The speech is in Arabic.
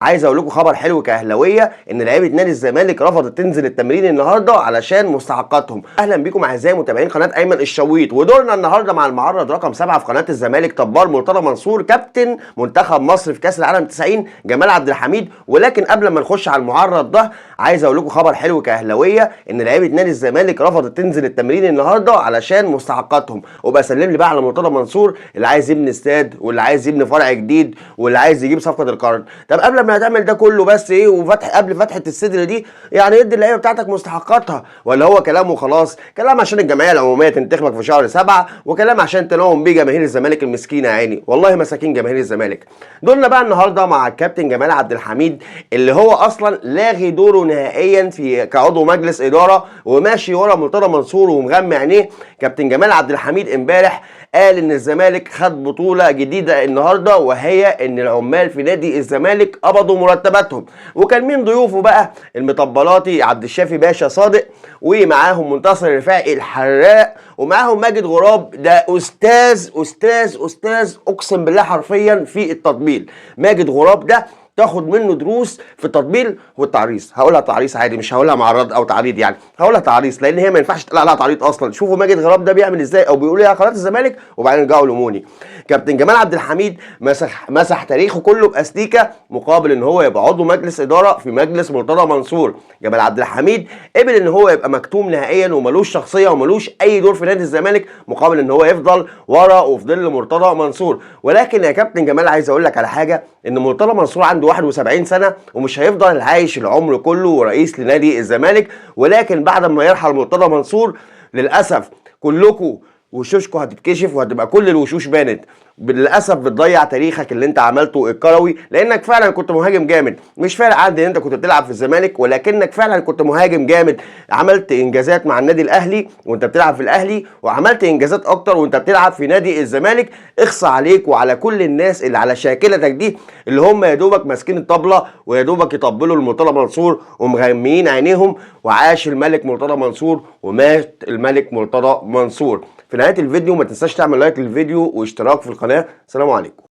عايز اقول لكم خبر حلو كاهلاويه ان لعيبه نادي الزمالك رفضت تنزل التمرين النهارده علشان مستحقاتهم. اهلا بكم اعزائي متابعين قناه ايمن الشويط، ودورنا النهارده مع المعرض رقم 7 في قناه الزمالك طبال مرتضى منصور كابتن منتخب مصر في كاس العالم 90 جمال عبد الحميد. ولكن قبل ما نخش على المعرض ده عايز اقول لكم خبر حلو كاهلاويه ان لعيبه نادي الزمالك رفضت تنزل التمرين النهارده علشان مستحقاتهم. وبسلم لي بقى على مرتضى منصور اللي عايز يبني استاد واللي عايز يبني فرع جديد واللي عايز يجيب صفقه القرن. طب قبل ما هتعمل ده كله بس ايه وفتح قبل فتحه الصدر دي، يعني ادي اللعيبه بتاعتك مستحقاتها، ولا هو كلام وخلاص؟ كلام عشان الجمعيه العموميه تنتخبك في شهر 7، وكلام عشان تنوم بيه جماهير الزمالك المسكينه يا عيني، والله مساكين جماهير الزمالك. دورنا بقى النهارده مع الكابتن جمال عبد الحميد اللي هو اصلا لاغي دوره نهائيا في كعضو مجلس اداره وماشي ورا مرتضى منصور ومغمى عينيه. كابتن جمال عبد الحميد امبارح قال ان الزمالك خد بطوله جديده النهارده، وهي ان العمال في نادي الزمالك قبضوا مرتباتهم. وكان مين ضيوفه بقى؟ المطبلاتي عبد الشافي باشا صادق، ومعاهم منتصر رفاعي الحراق، ومعاهم ماجد غراب. ده استاذ استاذ استاذ اقسم بالله حرفيا في التطبيل. ماجد غراب ده تاخد منه دروس في التطبيل والتعريص. هقولها تعريص عادي، مش هقولها معرض او تعريض، يعني هقولها تعريص لان هي ما ينفعش تطلع عليها تعريض اصلا. شوفوا ماجد غراب ده بيعمل ازاي او بيقول ايه على قناه الزمالك وبعدين رجعوا لموني. كابتن جمال عبد الحميد مسح تاريخه كله باستيكه مقابل ان هو يبقى عضو مجلس اداره في مجلس مرتضى منصور. جمال عبد الحميد قبل ان هو يبقى مكتوم نهائيا وملوش شخصيه وملوش اي دور في نادي الزمالك مقابل ان هو يفضل ورا وفي ظل مرتضى منصور. ولكن يا كابتن جمال عايز اقول لك على حاجه، ان مرتضى منصور عنده 71 سنه ومش هيفضل عايش العمر كله رئيس لنادي الزمالك. ولكن بعد ما يرحل مرتضى منصور للاسف كلكم وشوشكم هتتكشف وهتبقى كل الوشوش بانت. للاسف بتضيع تاريخك اللي انت عملته الكروي، لانك فعلا كنت مهاجم جامد. مش فارق عندي ان انت كنت بتلعب في الزمالك، ولكنك فعلا كنت مهاجم جامد. عملت انجازات مع النادي الاهلي وانت بتلعب في الاهلي، وعملت انجازات اكتر وانت بتلعب في نادي الزمالك. اخصى عليك وعلى كل الناس اللي على شاكلتك دي، اللي هم يا دوبك ماسكين الطبله ويا دوبك يطبلوا لمرتضى منصور ومغميين عينيهم. وعاش الملك مرتضى منصور ومات الملك مرتضى منصور. في نهايه الفيديو ما تنساش تعمل لايك للفيديو واشتراك في القناه. سلام عليكم.